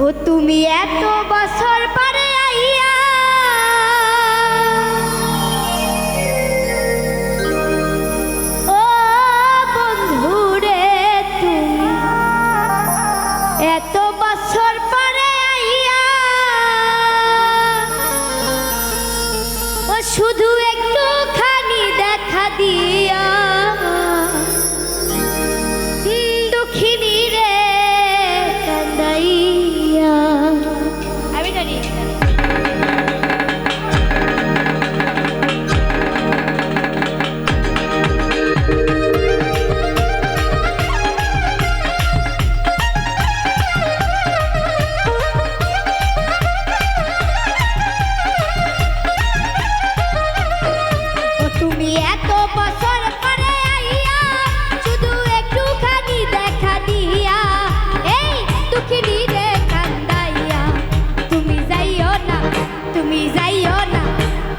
ও তুমি এত বছর পরে আইয়া ও বন্ধুরে তুমি এত বছর পরে আইয়া ও শুধু একটুখানি দেখা দিয়া দুঃখিনী রে কান্দাইয়া আমি জানি তুমি এত বছর পরে আইয়া শুধু একটুখানি দেখা দিয়া এই দুঃখিনী রে কান্দাইয়া তুমি যাইও না তুমি যাইও না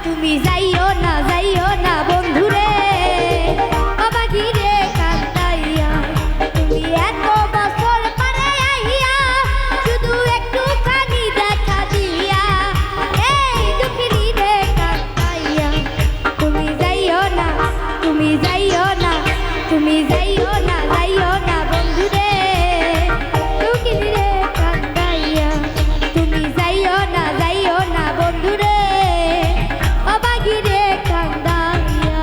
তুমি যাইও না যাইও না বন্ধুরে অবাগি রে কান্দাইয়া তুমি এত বছর পরে আইয়া শুধু একটুখানি দেখা দিয়া এই দুঃখিনী রে কান্দাইয়া তুমি যাইও না তুমি যাইও না তুমি যাইও না যাইও না বন্ধুরে দুঃখিনী রে কান্দাইয়া তুমি যাইও না বন্ধুরে অবাগি রে কান্দাইয়া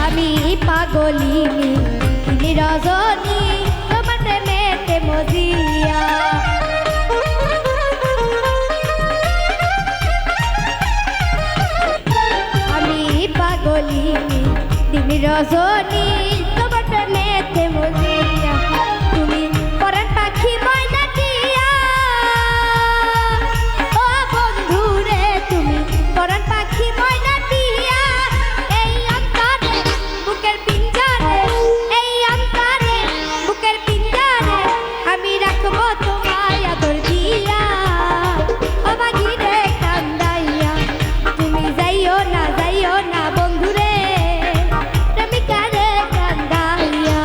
আমি পাগলিনী রজনী তোমার প্রেমেতে মজিয়া আমি পাগলিনী রজনী তোমার প্রেমেতে মজিয়া তুমি পরাণ পাখি ময়না দিয়া ও বন্ধুরে তুমি পরাণ পাখি ময়না দিয়া এই অন্তরে বুকের পিঞ্জরে এই অন্তরে বুকের পিঞ্জরে আমি রাখবো তোমায় আদর দিয়া অবাগি রে কান্দাইয়া তুমি যাইও না বন্ধুরে প্রেমিকা রে কান্দাইয়া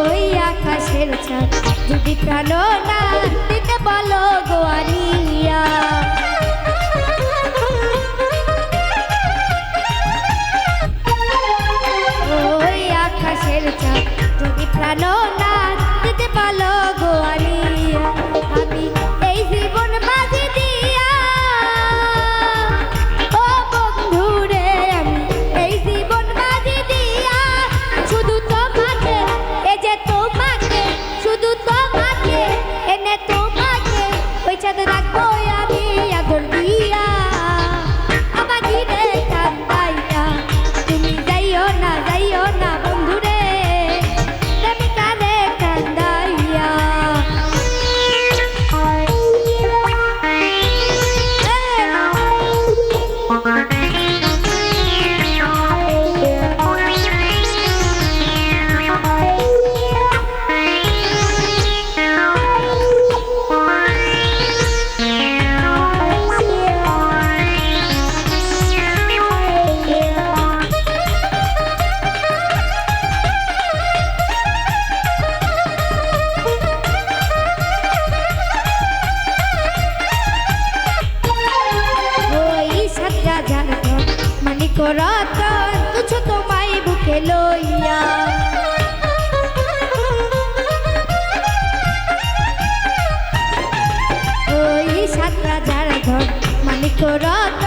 ওই আকাশের চাঁদ যদি প্রাণ না দিতে বলো গোয়ারিয়া ওই আকাশের চাঁদ যদি প্রাণ না দিতে বলো গোয়ারিয়া আমি এই জীবন বাজি দিয়া ও বন্ধুরে আমি এই জীবন বাজি দিয়া শুধু তোমাকে এই যে তোমাকে শুধু তোমাকে এনে তোমাকে ওই চাঁদ রাখবো আমি আদর দিয়া আমাকে রে কান্দাইয়া তুমি যাইও না বন্ধুরে প্রেমিকা রে কান্দাইয়া রতন তুছো তোমায় বুকে লইয়া তোরা